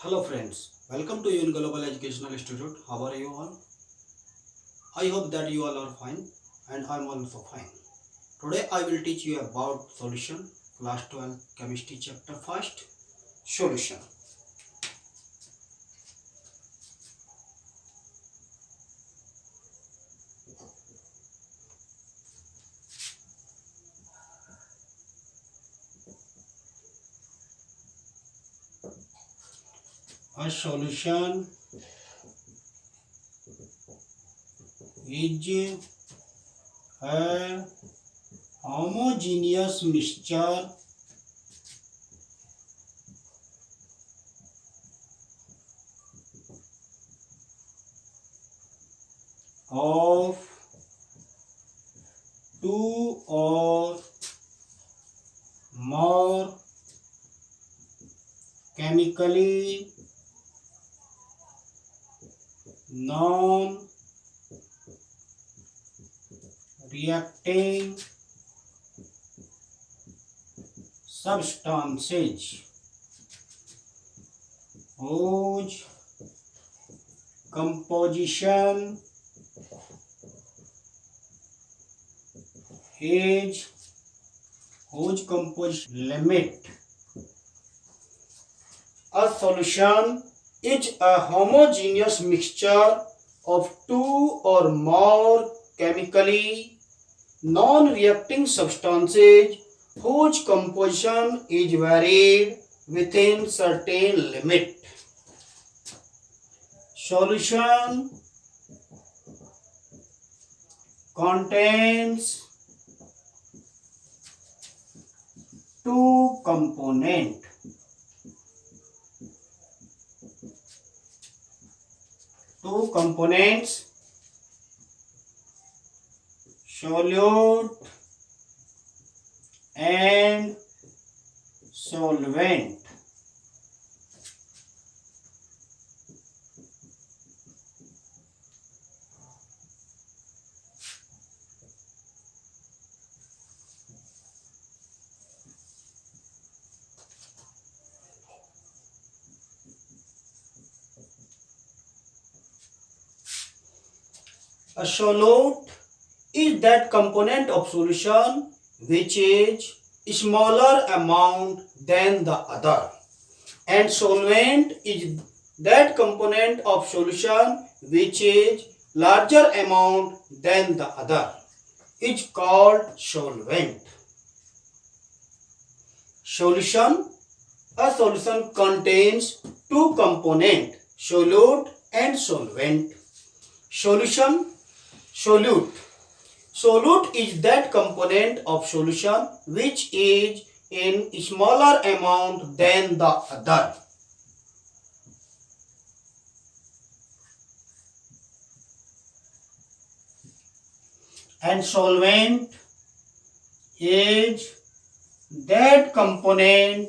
Hello friends, welcome to UN Global Educational Institute. How are you all? I hope that you all are fine and I am also fine. Today I will teach you about solution, class 12 chemistry chapter first, solution. A solution is a homogeneous mixture of two or more chemically non-reacting substances whose composition is whose composition limit. A solution is a homogeneous mixture of two or more chemically non-reacting substances whose composition is varied within certain limit. Solution contains two components. Solute and solvent. A solute is that component of solution which is smaller amount than the other, and solvent is that component of solution which is larger amount than the other. Is called solvent. Solution. A solution contains two components, solute and solvent. Solution. Solute. Solute is that component of solution which is in smaller amount than the other. And solvent is that component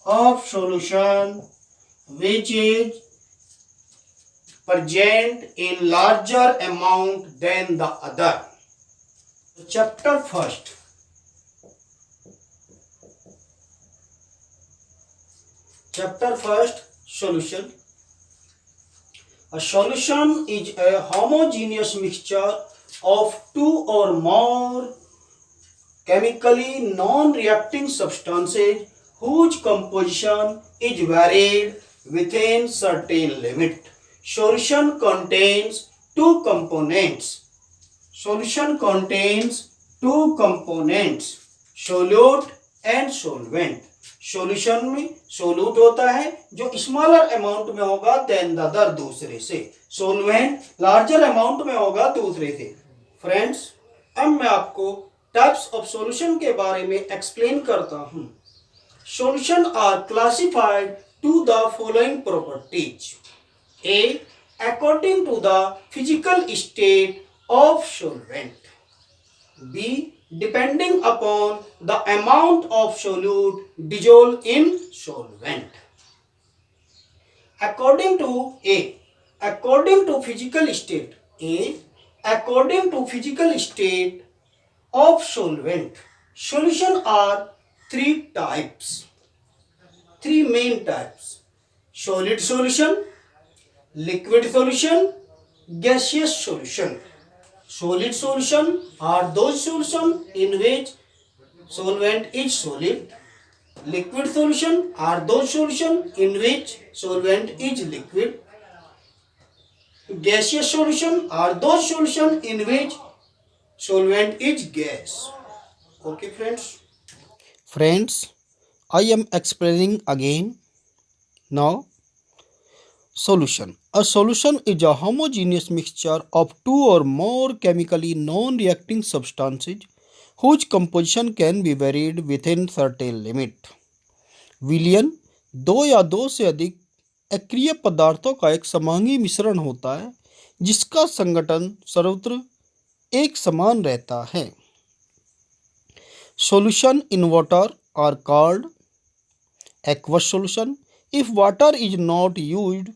of solution which is present in larger amount than the other. Chapter first. Chapter first, solution. A solution is a homogeneous mixture of two or more chemically non-reacting substances whose composition is varied within certain limit. Solution contains two components. Solution contains two components, solute and solvent. Solution में solute होता है जो smaller amount में होगा then the other दूसरे से, solvent larger amount में होगा दूसरे से. फ्रेंड्स, अब मैं आपको टाइप्स ऑफ सॉल्यूशन के बारे में एक्सप्लेन करता हूं. Solution are classified to the following properties. A, according to the physical state of solvent. B, depending upon the amount of solute dissolved in solvent. According to A, according to physical state. A, according to physical state of solvent. Solution are three types, three main types. solid solution, liquid solution, gaseous solution. Solid solution are those solutions in which solvent is solid. Liquid solution are those solutions in which solvent is liquid. Gaseous solution are those solutions in which solvent is gas. Okay, friends. Friends, I am explaining again. Now, solution. A solution is a homogeneous mixture of two or more chemically non-reacting substances whose composition can be varied within certain limit. विलयन दो या दो से अधिक अक्रिय पदार्थों का एक समांगी मिश्रण होता है जिसका संगठन सर्वत्र एक समान रहता है. Solution in water are called aqueous solution. If water is not used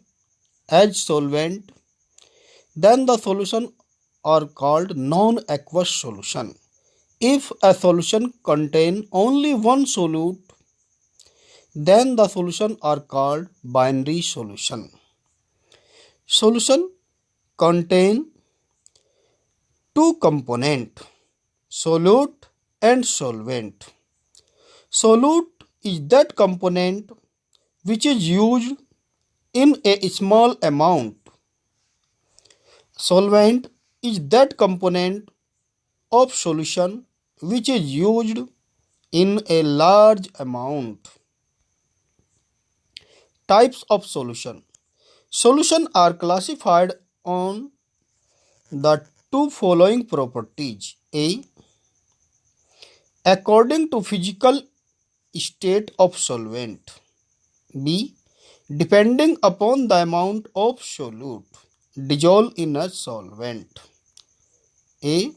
as solvent, then the solution are called non-aqueous solution. If a solution contain only one solute, then the solution are called binary solution. Solution contain two component, solute and solvent. Solute is that component which is used in a small amount. Solvent is that component of solution which is used in a large amount. Types of solution. Solutions are classified on the two following properties. A. According to physical state of solvent. B. Depending upon the amount of solute dissolved in a solvent. A.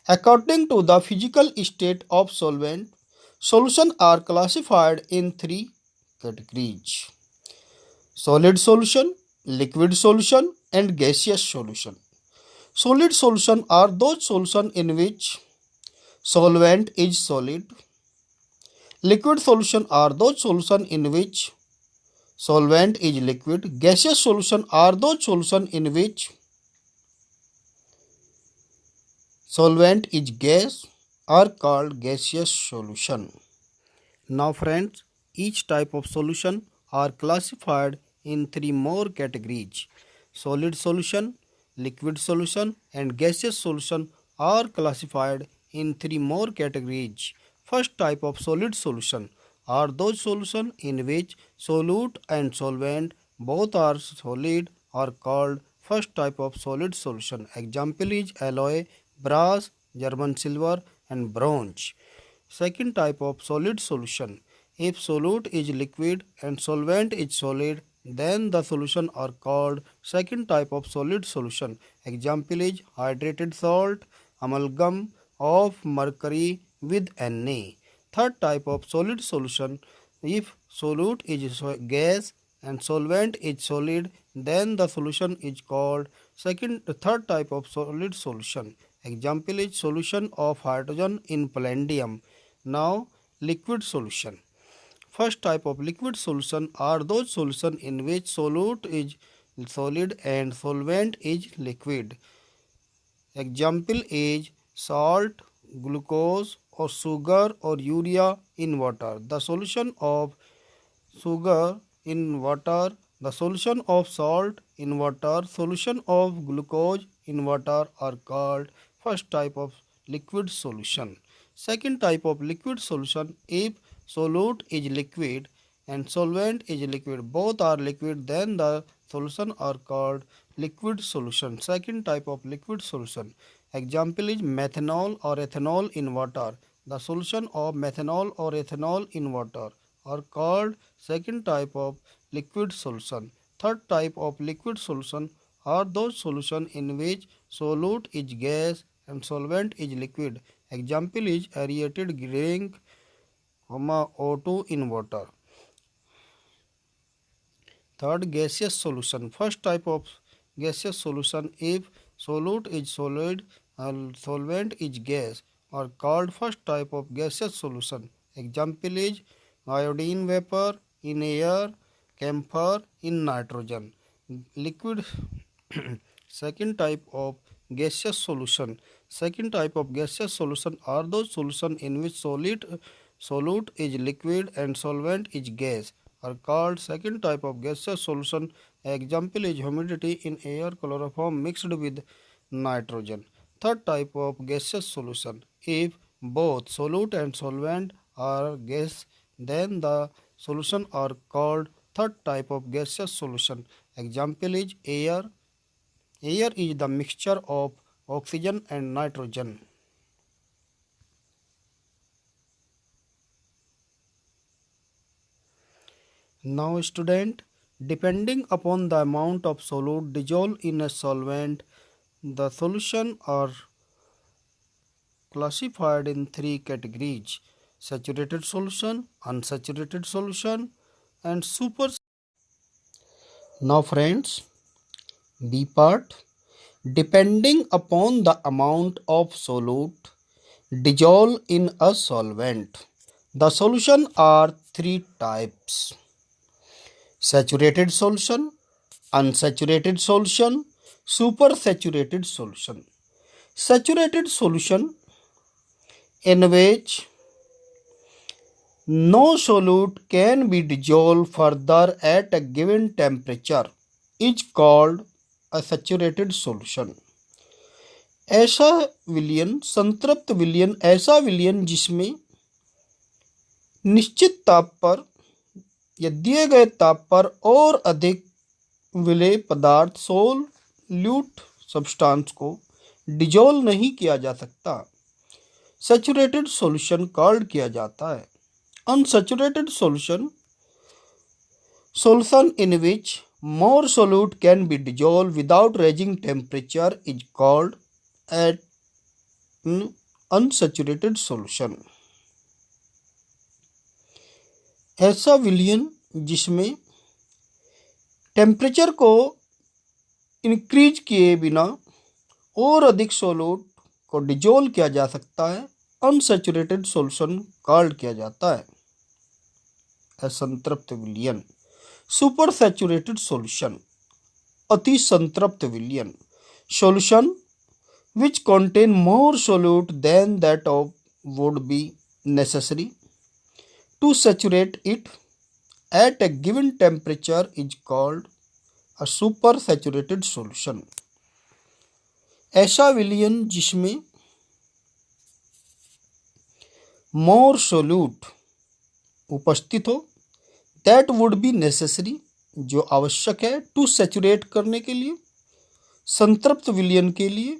According to the physical state of solvent, solutions are classified in three categories: solid solution, liquid solution, and gaseous solution. Solid solution are those solutions in which solvent is solid. Liquid solution are those solutions in which solvent is liquid. Gaseous solution are those solutions in which solvent is gas, are called gaseous solution. Now friends, each type of solution are classified in three more categories. Solid solution, liquid solution, and gaseous solution are classified in three more categories. First type of solid solution are those solutions in which solute and solvent both are solid, are called first type of solid solution. Example is alloy, brass, German silver, and bronze. Second type of solid solution. If solute is liquid and solvent is solid, then the solution are called second type of solid solution. Example is hydrated salt, amalgam of mercury with Na. Third type of solid solution. If solute is gas and solvent is solid, then the solution is called third type of solid solution. Example is solution of hydrogen in palladium. Now, liquid solution. First type of liquid solution are those solutions in which solute is solid and solvent is liquid. Example is salt, glucose, or sugar or urea in water. The solution of sugar in water, the solution of salt in water, solution of glucose in water are called first type of liquid solution. Second type of liquid solution, if solute is liquid and solvent is liquid, both are liquid, then the solution are called liquid solution. Second type of liquid solution. Example is methanol or ethanol in water. The solution of methanol or ethanol in water are called second type of liquid solution. Third type of liquid solution are those solutions in which solute is gas and solvent is liquid. Example is aerated drink, O2 in water. Third, gaseous solution. First type of gaseous solution, if solute is solid and solvent is gas, are called first type of gaseous solution. Example is iodine vapor in air, camphor in nitrogen. Liquid second type of gaseous solution. Second type of gaseous solution are those solution in which solute is liquid and solvent is gas are called second type of gaseous solution. Example is humidity in air, chloroform mixed with nitrogen. Third type of gaseous solution. If both solute and solvent are gas, then the solution are called third type of gaseous solution. Example is air. Air is the mixture of oxygen and nitrogen. Now student, depending upon the amount of solute dissolved in a solvent, the solution are classified in three categories: saturated solution, unsaturated solution and super. Now friends, B part, depending upon the amount of solute dissolved in a solvent, the solution are three types: saturated solution, unsaturated solution, supersaturated solution. Saturated solution in which no solute can be dissolved further at a given temperature is called a saturated solution. ऐसा विलयन, संतृप्त विलयन, ऐसा विलयन जिसमें निश्चित ताप पर या दिए गए ताप पर और अधिक विलेय पदार्थ सोल्यूट सब्सटेंस को डिजोल्व नहीं किया जा सकता, सैचुरेटेड सॉल्यूशन कॉल्ड किया जाता है. Unsaturated solution in which more solute can be dissolved without raising temperature is called an unsaturated solution. ऐसा विलयन जिसमें टेम्परेचर को इंक्रीज किए बिना और अधिक सोलूट को डिजोल्व किया जा सकता है, अनसैचुरेटेड सॉल्यूशन कॉल्ड किया जाता है. असंतृप्त विलयन. सुपर सैचुरेटेड सॉल्यूशन, अति संतृप्त विलयन, solution which contain more solute than that of would be necessary to saturate it at a given temperature is called a super saturated solution. ऐसा विलयन जिसमें more solute उपस्थित हो, that would be necessary जो आवश्यक है, to saturate करने के लिए, संतृप्त विलयन के लिए,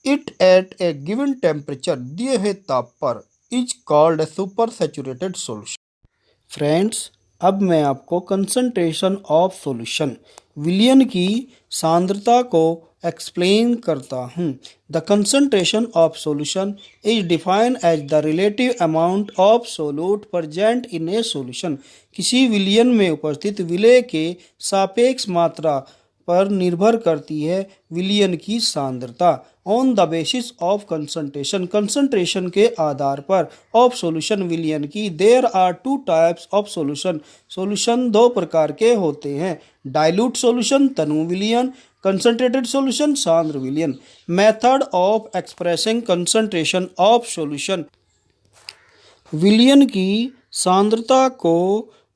it at a given temperature दिए हुए ताप पर is called a super saturated solution. Friends, अब मैं आपको कंसंट्रेशन ऑफ सॉल्यूशन, विलयन की सांद्रता को एक्सप्लेन करता हूँ. The concentration of solution is defined as the relative amount of solute present in a solution. किसी विलयन में उपस्थित विलेय के सापेक्ष मात्रा पर निर्भर करती है विलयन की सांद्रता. On the basis of concentration, concentration के आधार पर ऑफ सॉल्यूशन विलयन की, there are two types of solution. Solution दो प्रकार के होते हैं: डाइल्यूट सॉल्यूशन तनु विलयन, कंसंट्रेटेड सॉल्यूशन सांद्र विलयन. Method of expressing concentration of solution, विलयन की सांद्रता को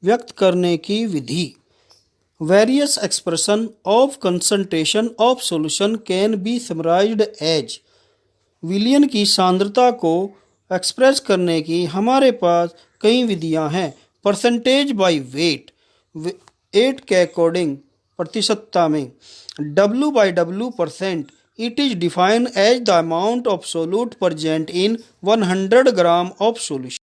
व्यक्त करने की विधि. Various expression of concentration of solution can be summarized as. विलयन की सांद्रता को एक्सप्रेस करने की हमारे पास कई विधियां हैं. परसेंटेज बाय वेट, वेट के अकॉर्डिंग प्रतिशतता में. W/W%, it is defined as the amount of solute present in 100 gram of solution.